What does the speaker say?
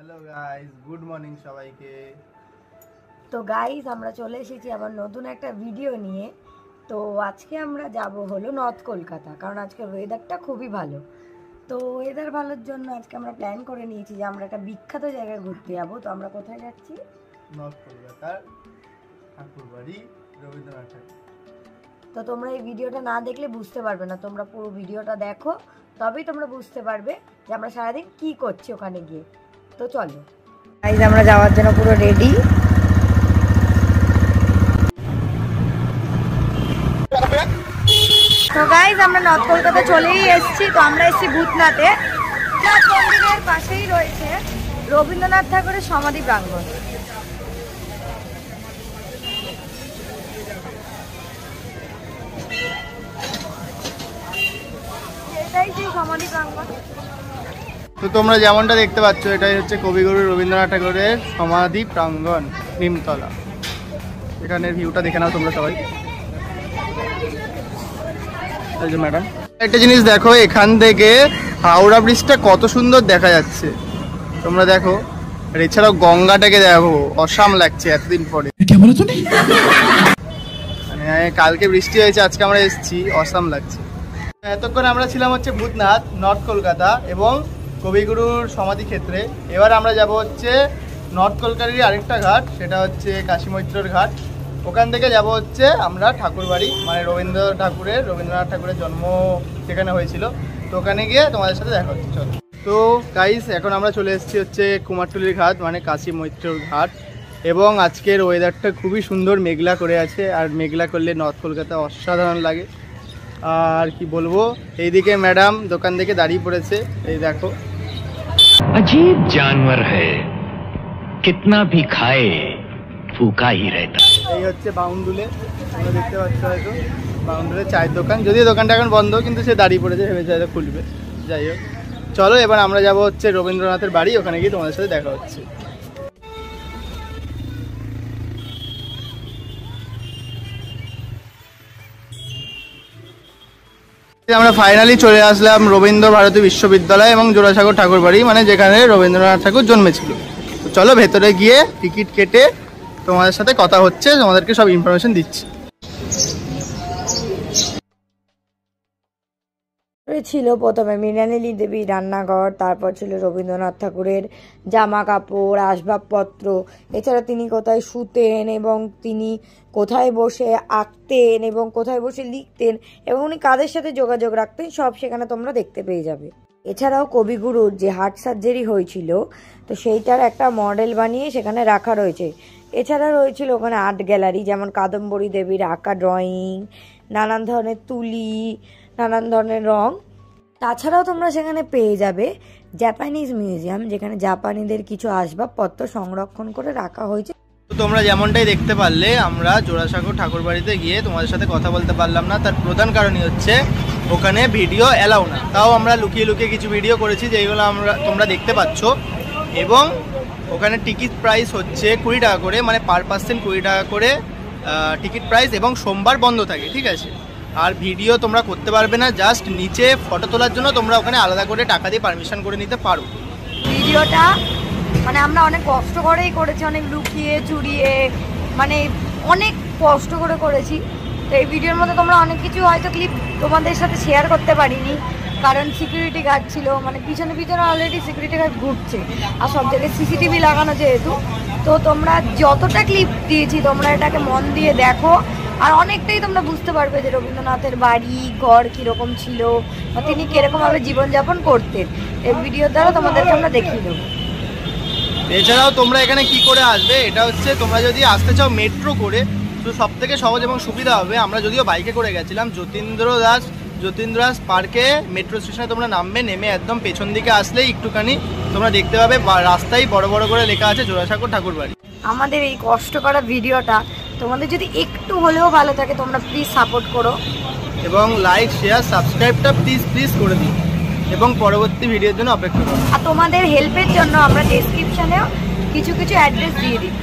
Hello guys, good morning সবাইকে। তো guys আমরা চলে এসেছি আবার নতুন একটা ভিডিও নিয়ে। তো আজকে আমরা যাব হলো নর্থ কলকাতা, কারণ আজকে ওয়েদারটা খুবই ভালো। তো ওয়েদার ভালোর জন্য আজকে আমরা প্ল্যান করে নিয়েছি যে আমরা একটা বিখ্যাত জায়গায় ঘুরতে যাব। তো আমরা কোথায় যাচ্ছি? নর্থ কলকাতার ঠাকুরবাড়ি, রবীন্দ্রনাথ ঠাকুর। তো তোমরা এই ভিডিওটা না দেখলে বুঝতে পারবে না, তোমরা পুরো ভিডিওটা দেখো, তবেই তোমরা বুঝতে পারবে যে আমরা সারাদিন কি করছি ওখানে গিয়ে। তো চলো গাইস, আমরা যাওয়ার জন্য পুরো রেডি। তো গাইস আমরা নর্থ কলকাতা চলেই এসেছি। তো আমরা এসেছি ভূতনাথে, ভূতনাথ মন্দিরের পাশেই রয়েছে রবীন্দ্রনাথ ঠাকুরের সমাধি প্রাঙ্গণ। এটাই সেই সমাধি প্রাঙ্গণ। তো তোমরা যেমনটা দেখতে পাচ্ছ, এটাই হচ্ছে কবিগুরু রবীন্দ্রনাথ ঠাকুরের সমাধি প্রাঙ্গণ, নিমতলা। এখানের ভিউটা দেখে নাও তোমরা সবাই। এই যে ম্যাডাম, একটা জিনিস দেখো, এখান থেকে হাওড়া ব্রিজটা কত সুন্দর দেখা যাচ্ছে তোমরা দেখো। আর এছাড়াও গঙ্গাটাকে দেখো, অসাম লাগছে এতদিন পরে। মানে কালকে বৃষ্টি হয়েছে, আজকে আমরা এসেছি, অসাম লাগছে। এতক্ষণ আমরা ছিলাম হচ্ছে ভূতনাথ, নর্থ কলকাতা এবং কবিগুরুর সমাধি ক্ষেত্রে। এবার আমরা যাব হচ্ছে নর্থ কলকাতারই আরেকটা ঘাট, সেটা হচ্ছে কাশী মৈত্রর ঘাট। ওখান থেকে যাব হচ্ছে আমরা ঠাকুরবাড়ি, মানে রবীন্দ্রনাথ ঠাকুরের জন্ম যেখানে হয়েছিল। তো ওখানে গিয়ে তোমাদের সাথে দেখা হচ্ছে। চলো। তো গাইস, এখন আমরা চলে এসেছি হচ্ছে কুমারটুলির ঘাট, মানে কাশী মৈত্রর ঘাট। এবং আজকের ওয়েদারটা খুবই সুন্দর, মেঘলা করে আছে। আর মেঘলা করলে নর্থ কলকাতা অসাধারণ লাগে। আর কি বলবো, এইদিকে ম্যাডাম দোকান থেকে দাঁড়িয়ে পড়েছে, এই দেখো। अजीब जानवर है, कितना भी खाए फूका ही रहता। এই হচ্ছে বাউন্ডুলে, তোমরা দেখতে পাচ্ছ হয়তো, বাউন্ডুলে চায়ের দোকান। যদিও দোকানটা এখন বন্ধ, কিন্তু সে দাঁড়িয়ে পড়েছে, ভেবেছে হয়তো খুলবে। যাই হোক, চলো এবার আমরা যাব হচ্ছে রবীন্দ্রনাথের বাড়ি, ওখানে গিয়ে তোমাদের সাথে দেখা হচ্ছে। আমরা ফাইনালি চলে আসলাম রবীন্দ্র ভারতী বিশ্ববিদ্যালয় এবং জোড়াসাগর ঠাকুরবাড়ি, মানে যেখানে রবীন্দ্রনাথ ঠাকুর জন্মেছিল। তো চলো ভেতরে গিয়ে টিকিট কেটে তোমাদের সাথে কথা হচ্ছে, তোমাদেরকে সব ইনফরমেশন দিচ্ছি। ছিল প্রথমে মৃণালিনী দেবীর রান্নাঘর, তারপর ছিল রবীন্দ্রনাথ ঠাকুরের জামা কাপড়, আসবাবপত্র, এছাড়া তিনি কোথায় শুতেন এবং তিনি কোথায় বসে আঁকতেন এবং কোথায় বসে লিখতেন এবং উনি কাদের সাথে যোগাযোগ রাখতেন, সব সেখানে তোমরা দেখতে পেয়ে যাবে। এছাড়াও কবিগুরুর যে হার্ট সার্জারি হয়েছিল, তো সেইটার একটা মডেল বানিয়ে সেখানে রাখা রয়েছে। এছাড়া রয়েছিল ওখানে আর্ট গ্যালারি, যেমন কাদম্বরী দেবীর আঁকা ড্রয়িং, নানান ধরনের তুলি, নানান ধরনের রং। তাছাড়াও তোমরা সেখানে পেয়ে যাবে জাপানিজ মিউজিয়াম, যেখানে জাপানিদের কিছু আসবাবপত্র সংরক্ষণ করে রাখা হয়েছে। তোমরা যেমনটাই দেখতে পারলে, আমরা জোড়াসাগর ঠাকুরবাড়িতে গিয়ে তোমাদের সাথে কথা বলতে পারলাম না। তার প্রধান কারণই হচ্ছে ওখানে ভিডিও অ্যালাউ না। তাও আমরা লুকিয়ে লুকিয়ে কিছু ভিডিও করেছি, যেগুলো তোমরা দেখতে পাচ্ছ। এবং ওখানে টিকিট প্রাইস হচ্ছে 20 টাকা করে, মানে পার পার্সন 20 টাকা করে টিকিট প্রাইস, এবং সোমবার বন্ধ থাকে, ঠিক আছে। আর ভিডিও তোমরা করতে পারবে না, জাস্ট নিচে ফটো তোলার জন্য তোমরা ওখানে আলাদা করে টাকা দিয়ে পারমিশন করে নিতে পারো। ভিডিওটা মানে আমরা অনেক কষ্ট করেই করেছি, অনেক লুকিয়ে চুরিয়ে, মানে অনেক কষ্ট করে করেছি। তো এই ভিডিওর মধ্যে তোমরা অনেক কিছু হয়তো ক্লিপ তোমাদের সাথে শেয়ার করতে পারিনি, কারণ সিকিউরিটি গার্ড ছিল, মানে পিছনে পিছনে অলরেডি সিকিউরিটি গার্ড ঘুরছে, আর সব জায়গায় সিসিটিভি লাগানো যেহেতু। তো তোমরা যতটা ক্লিপ দিয়েছি তোমরা এটাকে মন দিয়ে দেখো, আর অনেকটাই তোমরা বুঝতে পারবে যে রবীন্দ্রনাথের বাড়ি ঘর কীরকম ছিল বা তিনি কীরকমভাবে জীবনযাপন করতেন। এই ভিডিওর দ্বারা তোমাদেরকে আমরা দেখিয়ে দেবো। এছাড়াও তোমরা এখানে কি করে আসবে, এটা হচ্ছে তোমরা যদি আসতে চাও মেট্রো করে, তো সব থেকে সহজ এবং সুবিধা হবে। আমরা যদিও বাইকে করে গেছিলাম, যতীন্দ্র দাস পার্কে মেট্রো স্টেশনে তোমরা নামবে, নেমে একদম পেছন দিকে আসলেই একটুখানি তোমরা দেখতে পাবে রাস্তায় বড় বড় করে লেখা আছে জোড়াসাগর ঠাকুরবাড়ি। আমাদের এই কষ্ট করা ভিডিওটা তোমাদের যদি একটু হলেও ভালো থাকে, তোমরা প্লিজ সাপোর্ট করো এবং লাইক শেয়ার সাবস্ক্রাইবটা প্লিজ করে দিও, এবং পরবর্তী ভিডিওর জন্য অপেক্ষা করো। আর তোমাদের হেল্পের জন্য আমরা ডেসক্রিপশনেও কিছু অ্যাড্রেস দিয়ে দিই।